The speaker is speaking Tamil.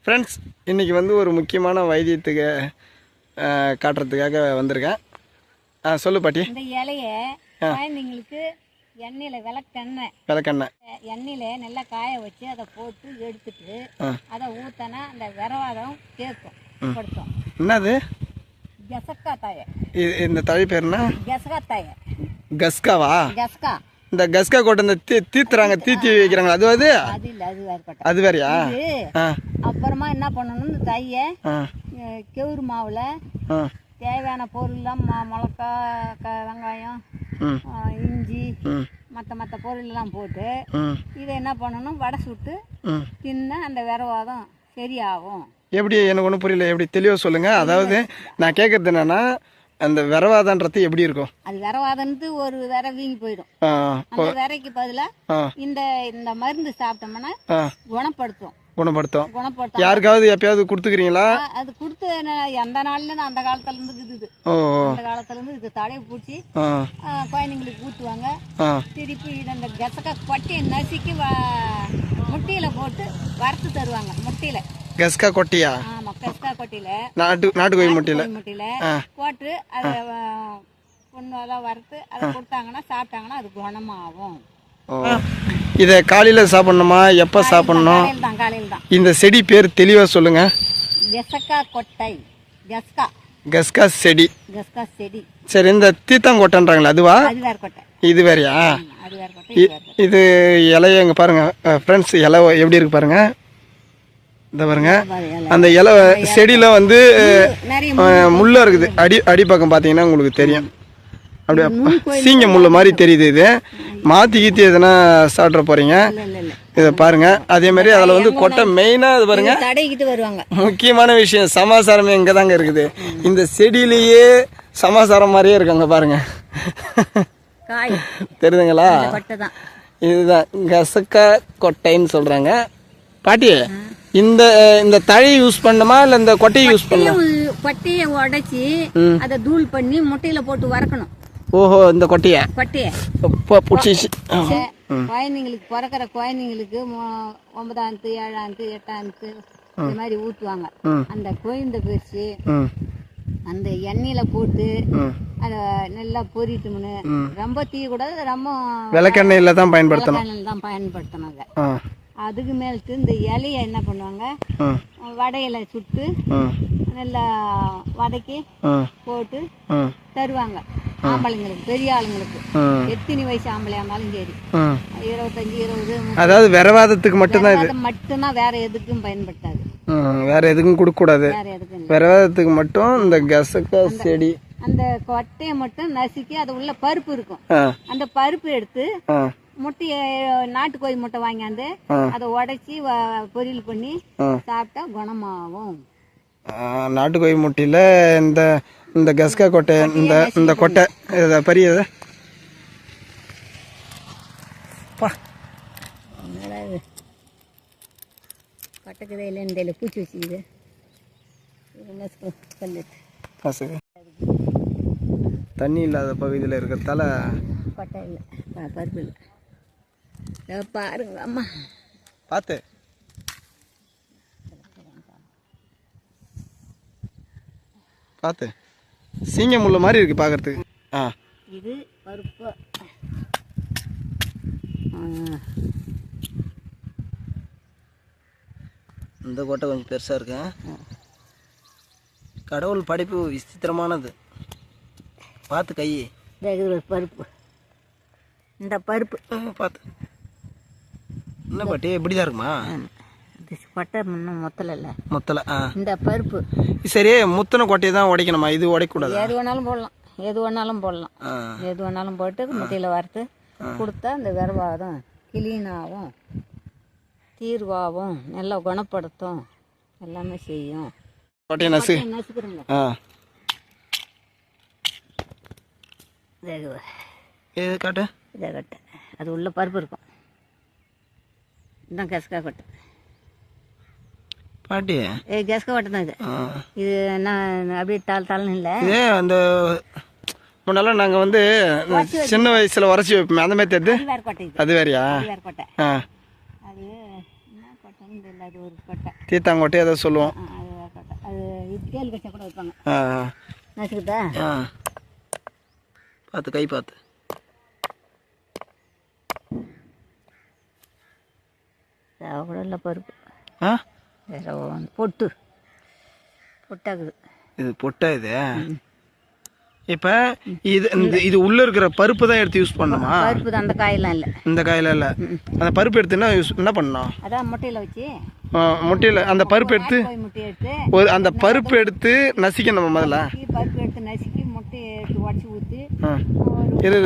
ஃப்ரெண்ட்ஸ், இன்றைக்கி வந்து ஒரு முக்கியமான வைத்தியத்துக்கு காட்டுறதுக்காக வந்திருக்கேன். சொல்லு பாட்டி. இந்த இலையை குழந்தைங்களுக்கு எண்ணெயில் விளக்கெண்ணெய் எண்ணெயில் நல்லா காய வச்சு அதை போட்டு எடுத்துட்டு அதை ஊற்றினா அந்த விரவாதம் கேட்கும் கொடுத்தோம். என்னது? கசக்கா தாயை. இந்த தழை பேர்னா கசகா தாயை. கஸ்காவா? கஸ்கா. இந்த கஸ்கா கோட்டை இந்த தீத்துறாங்க, தீத்தி வைக்கிறாங்க, அது அது அது இல்லை, அது வேறு கோட்டை. அது வேறையா? அப்புறமா என்ன பண்ணணும், இந்த தையை கெவுரு மாவில் தேவையான பொருள்லாம் மிளகா, வெங்காயம், இஞ்சி, மற்ற பொருளெல்லாம் போட்டு இதை என்ன பண்ணணும், வடை சுட்டு தின்ன அந்த விரவாதம் சரியாகும். எப்படி? எனக்கு ஒன்றும் புரியல, எப்படி தெளிவாக சொல்லுங்கள். அதாவது நான் கேட்குறது என்னென்னா, அந்த விரவாதன்றது எப்படி இருக்கும்? அது விரவாதன்ட்டு ஒரு விர வீங்கி போயிடும். அந்த விரைக்கு பதிலாக இந்த மருந்து சாப்பிட்டோம்னா குணப்படுத்தும். யாருக்காவது எப்பயாவது கொடுத்துக்கிறீங்களா? அது கொடுத்து எந்த நாள்ல அந்த காலத்துல இருந்து இருக்குது. அந்த காலத்துல இருந்து இது தடையை பூச்சி குழந்தைங்களுக்கு ஊற்றுவாங்க. திருப்பி இந்த கசக்கா கொட்டையை நசுக்கி முட்டையில போட்டு வறுத்து தருவாங்க. முட்டையில கஸ்கா கொட்டியா? ஆமா, கஸ்கா கொட்டையில நாட்டுக்கோழி முட்டையில போட்டு அதை பொண்ணெல்லாம் வறுத்து அதை கொடுத்தாங்கன்னா சாப்பிட்டாங்கன்னா அது குணமாகும். இதை காலையில் சாப்பிடணுமா, எப்போ சாப்பிடணும்? காலையில் தான். இந்த செடி பேர் தெளிவாக சொல்லுங்க. கசக்கா கொட்டை. கஸ்கா செடி. கஸ்கா செடி. சரி, இந்த தீத்தாங்கொட்டைன்றாங்களா, அதுவா? அது வேற கொட்டை. இது வேறையா? இது இலைய எங்க பாருங்க ஃப்ரெண்ட்ஸ், இலை எப்படி இருக்கு பாருங்க. இந்த பாருங்க, அந்த இலை செடியில வந்து முள்ள இருக்குது. அடிப்பக்கம் பார்த்தீங்கன்னா உங்களுக்கு தெரியும், அப்படியே சீங்க முள்ள மாதிரி தெரியுது. இது மாற்றி கீத்தி எதுனா சாப்பிட போறீங்க, இதை பாருங்க. அதே மாதிரி அதில் வந்து கொட்டை மெயினாக அது பாருங்க. முக்கியமான விஷயம், சமாசாரம் எங்கே தாங்க இருக்குது. இந்த செடியிலேயே சமாசாரம் மாதிரியே இருக்காங்க பாருங்க. தெரியுதுங்களா? இதுதான் கசக்கா கொட்டைன்னு சொல்றாங்க. பாட்டி, இந்த தழை யூஸ் பண்ணணுமா இல்லை இந்த கொட்டையை யூஸ் பண்ணணும்? கொட்டையை உடைச்சி அதை தூள் பண்ணி முட்டையில போட்டு வறுக்கணும். ஓஹோ, இந்த கொட்டையை குழந்தைங்களுக்கு பிறக்கிற குழந்தைங்களுக்கு 9ஆம் 7ஆம் 8ஆம் இந்த மாதிரி ஊற்றுவாங்க. அந்த குழந்தை பிரிச்சு அந்த எண்ணெயில போட்டு அதை நல்லா பொரிட்டுமுன்னு ரொம்ப தீயக்கூடாது, ரொம்ப விளக்கெண்ணெயில தான் பயன்படுத்தணும். அதுக்கு மேலுக்கு இந்த இலைய என்ன பண்ணுவாங்க, வடையில சுட்டு நல்லா வதக்கி போட்டு தருவாங்க ஆம்பளைங்களுக்கு, பெரிய ஆளுங்களுக்கு. எத்தனை வயசு ஆம்பளையா இருந்தாலும் சரி, 25, 20. அதாவது விரவாதத்துக்கு மட்டும்தான், வேற எதுக்கும் பயன்படுத்தாது. வேற எதுக்கும் கொடுக்க கூடாது, விரவாதத்துக்கு மட்டும். இந்த கசக்கா செடி அந்த கொட்டையை மட்டும் நசுக்கி அது உள்ள பருப்பு இருக்கும், அந்த பருப்பு எடுத்து முட்டைய நாட்டுக்கோழி முட்டை வாங்கியாந்து அதை உடைச்சி பொரியல் பண்ணி சாப்பிட்டா குணமாகும். நாட்டுக்கோழி முட்டையில இந்த கஸ்கா கொட்டை, இந்த கொட்டை பெரியது கொட்டைக்குதே இல்லை, பூச்சி வச்சுக்குது. தண்ணி இல்லாத பகுதியில் இருக்கிறதால கொட்டை இல்லை, பருப்பு இல்லை. பாருங்க அம்மா, பார்த்து சீங்க முள்ள மாதிரி இருக்கு பார்க்கறதுக்கு. இது பருப்பு. இந்த கோட்டை கொஞ்சம் பெருசா இருக்கு. கடவுள் படைப்பு விசித்திரமானது. பார்த்து கை பருப்பு, இந்த பருப்பு பார்த்து. என்ன பாட்டி, இப்படிதான் இருக்குமா? கொட்டை மொத்தல இல்லை, மொத்தல. இந்த பருப்பு சரி, முத்தனை கொட்டையை தான் உடைக்கணுமா? இது உடைக்கூடாது? எது வேணாலும் போடலாம், எது வேணாலும் போட்டு முட்டையில் வறுத்து கொடுத்தா அந்த விரவாதம் கிளீனாகும், தீர்வாகும், நல்லா குணப்படுத்தும், எல்லாமே செய்யும். கொட்டையை நசுக்குறோங்க. இது காட்டு, இதை கட்டை, அது உள்ள பருப்பு இருக்கும். இதுதான் கசக்கா கொட்டை பாட்டி. கசக்கா கொட்டை தான் இது. இது நான் அப்படியே தாள்னு இல்லை. இதே அந்த முன்னெல்லாம் நாங்கள் வந்து சின்ன வயசில் உரைச்சி வைப்போமே, அந்த மாதிரி தெரியுது. அது வேறையா? கொட்டை அது என்ன கொட்டைன்னு இல்லை அது ஒரு கொட்டை. தீத்தாங்கொட்டை அதை சொல்லுவோம். அது ஒரு கொட்டை. அது இது கேள் கச்சா கூட வைப்பாங்க. ஆ நசுக்குதா? பார்த்து கை பார்த்து. கூட இல்லை பருப்பு. ஆ வேற பொட்டு பொட்டாக்குது. இது பொட்டா இது? இப்போ இது உள்ள இருக்கிற பருப்பு தான் எடுத்து யூஸ் பண்ணணுமா? பருப்பு தான், அந்த காயெல்லாம் இல்லை. இந்த காயெல்லாம் இல்லை. அந்த பருப்பு எடுத்து என்ன பண்ணணும்? அதான் முட்டையில் வச்சு முட்டையில் அந்த பருப்பு எடுத்து முட்டையை எடுத்து அந்த பருப்பு எடுத்து நசிக்கணும் முதல்ல. பருப்பு எடுத்து நசுக்கி முட்டையை எடுத்து உடச்சி ஊற்றி இரு